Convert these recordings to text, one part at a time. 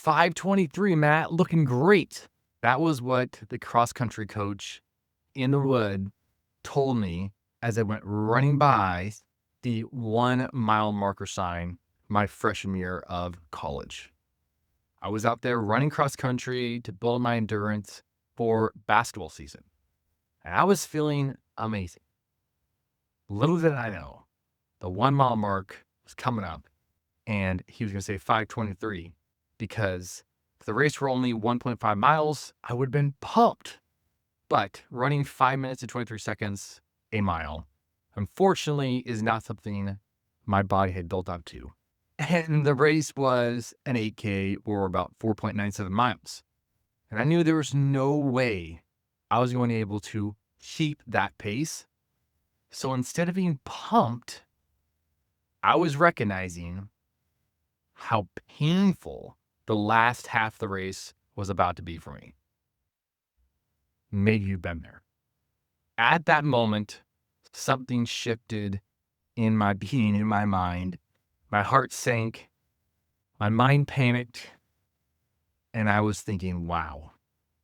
5:23, Matt, looking great. That was what the cross country coach in the wood told me as I went running by the 1 mile marker sign my freshman year of college. I was out there running cross country to build my endurance for basketball season. And I was feeling amazing. Little did I know, the 1 mile mark was coming up and he was going to say 5:23 because if the race were only 1.5 miles, I would have been pumped. But running 5 minutes and 23 seconds a mile, unfortunately, is not something my body had built up to. And the race was an 8K or about 4.97 miles. And I knew there was no way I was going to be able to keep that pace. So instead of being pumped, I was recognizing how painful the last half of the race was about to be for me. Maybe you've been there. At that moment, something shifted in my being, in my mind. My heart sank, my mind panicked, and I was thinking, wow,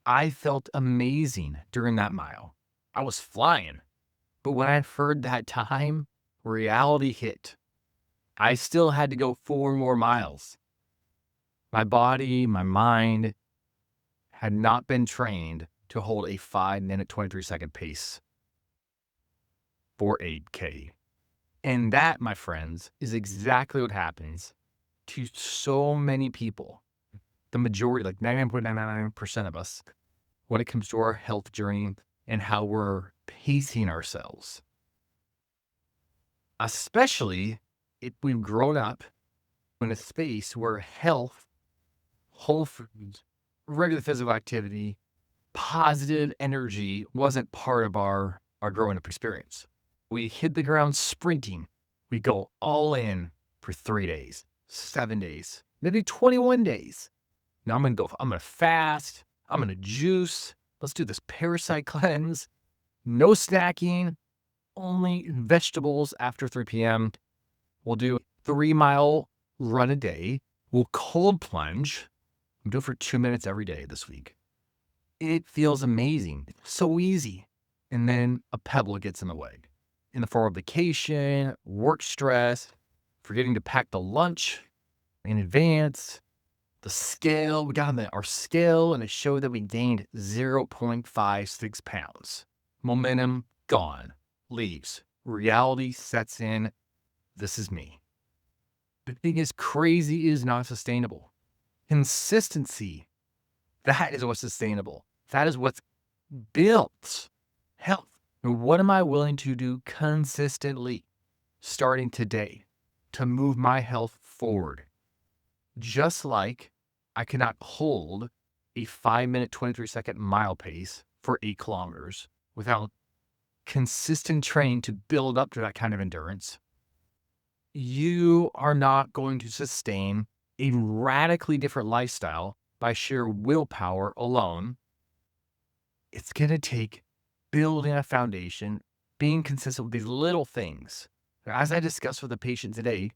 I felt amazing during that mile. I was flying. But when I heard that time, reality hit. I still had to go 4 more miles. My body, my mind had not been trained to hold a 5-minute, 23-second pace for 8K. And that, my friends, is exactly what happens to so many people. The majority, like 99.99% of us, when it comes to our health journey and how we're pacing ourselves. Especially if we've grown up in a space where health, whole foods, regular physical activity, positive energy wasn't part of our growing up experience. We hit the ground sprinting. We go all in for 3 days, 7 days, maybe 21 days. Now I'm going to fast. I'm going to juice. Let's do this parasite cleanse. No snacking, only vegetables after 3 p.m. We'll do a 3-mile run a day. We'll cold plunge. I'm doing it for 2 minutes every day this week. It feels amazing. So easy. And then a pebble gets in the way. In the form of vacation, work stress, forgetting to pack the lunch in advance, the scale. We got on our scale and it showed that we gained 0.56 pounds. Momentum gone. Leaves. Reality sets in. This is me. The thing is, crazy is not sustainable. Consistency, that is what's sustainable. That is what's built health. And what am I willing to do consistently starting today to move my health forward? Just like I cannot hold a 5-minute, 23-second mile pace for 8 kilometers without consistent training to build up to that kind of endurance, you are not going to sustain a radically different lifestyle by sheer willpower alone. It's going to take building a foundation, being consistent with these little things. As I discussed with a patient today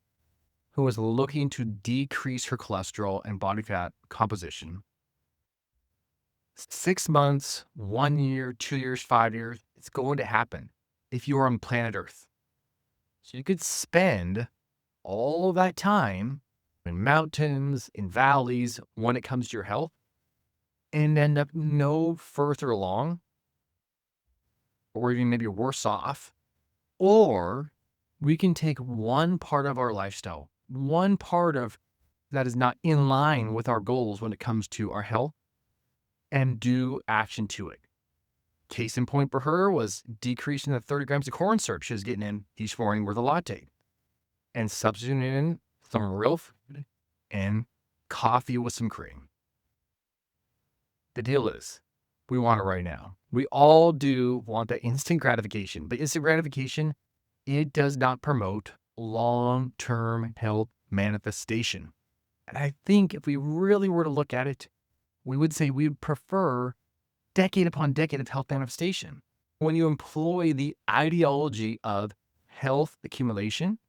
who was looking to decrease her cholesterol and body fat composition, 6 months, 1 year, 2 years, 5 years, it's going to happen if you are on planet Earth. So you could spend all of that time in mountains, in valleys, when it comes to your health, and end up no further along, or even maybe worse off. Or we can take one part of our lifestyle, one part of that is not in line with our goals when it comes to our health, and do action to it. Case in point for her was decreasing the 30 grams of cornstarch she was getting in each morning with a latte and substituting in some real food and coffee with some cream. The deal is, we want it right now. We all do want that instant gratification, but instant gratification, it does not promote long-term health manifestation. And I think if we really were to look at it, we would say we would prefer decade upon decade of health manifestation. When you employ the ideology of health accumulation,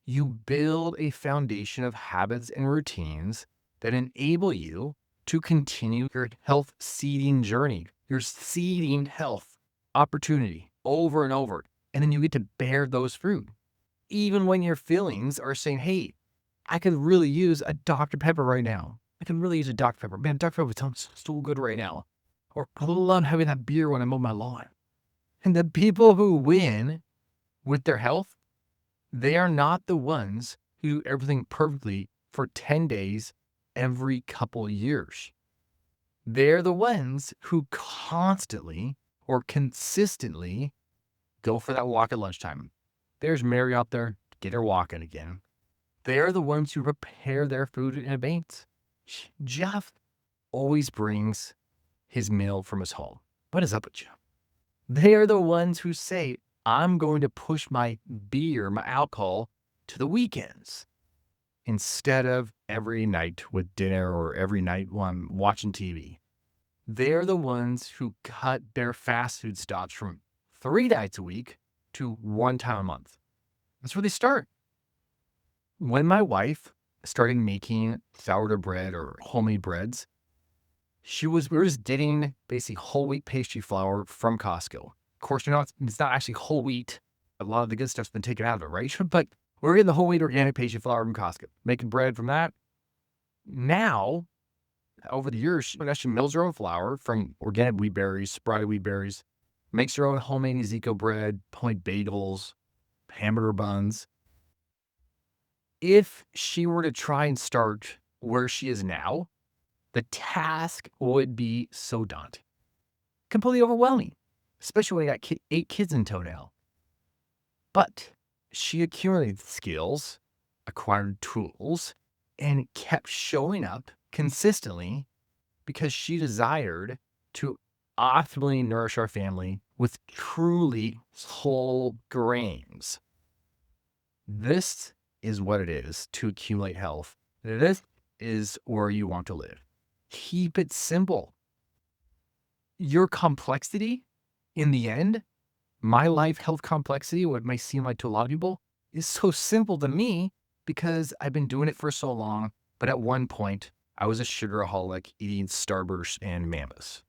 you build a foundation of habits and routines that enable you to continue your health seeding journey. You're seeding health opportunity over and over. And then you get to bear those fruit. Even when your feelings are saying, hey, I could really use a Dr. Pepper right now. I can really use a Dr. Pepper. Man, Dr. Pepper sounds so good right now. Or I love having that beer when I mow my lawn. And the people who win with their health, they are not the ones who do everything perfectly for 10 days every couple of years. They're the ones who constantly or consistently go for that walk at lunchtime. There's Mary out there, get her walking again. They're the ones who prepare their food in advance. Jeff always brings his meal from his home. What is up with you? They are the ones who say, I'm going to push my beer, my alcohol, to the weekends instead of every night with dinner or every night while I'm watching TV. They're the ones who cut their fast food stops from 3 nights a week to 1 time a month. That's where they start. When my wife started making sourdough bread or homemade breads, we were just getting basically whole wheat pastry flour from Costco. Of course, it's not actually whole wheat. A lot of the good stuff's been taken out of it, right? But we're getting the whole wheat organic pastry flour from Costco, making bread from that. Now, over the years, she actually mills her own flour from organic wheat berries, sprouted wheat berries, makes her own homemade Ezekiel bread, homemade bagels, hamburger buns. If she were to try and start where she is now, the task would be so daunting, completely overwhelming, especially when you got 8 kids in tow now. But she accumulated skills, acquired tools, and kept showing up consistently because she desired to optimally nourish our family with truly whole grains. This is what it is to accumulate health. This is where you want to live. Keep it simple. Your complexity, in the end, my life health complexity, what may seem like to a lot of people, is so simple to me because I've been doing it for so long. But at one point, I was a sugaraholic eating Starburst and Mammoths.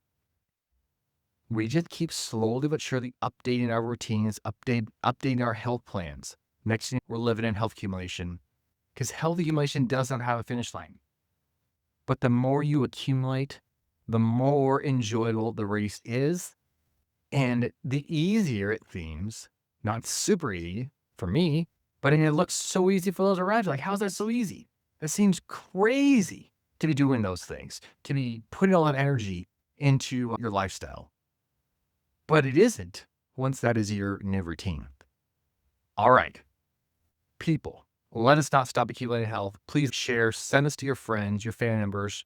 We just keep slowly but surely updating our routines, updating our health plans. Next thing, we're living in health accumulation because health accumulation does not have a finish line. But the more you accumulate, the more enjoyable the race is. And the easier it seems, not super easy for me, but it looks so easy for those around you. Like, how's that so easy? It seems crazy to be doing those things, to be putting all that energy into your lifestyle. But it isn't once that is your new routine. All right, people, let us not stop accumulating health. Please share, send us to your friends, your family members.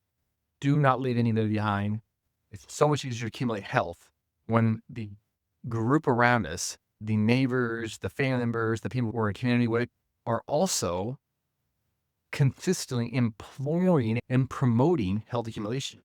Do not leave anybody behind. It's so much easier to accumulate health when the group around us, the neighbors, the family members, the people we're in community with, are also consistently employing and promoting health accumulation.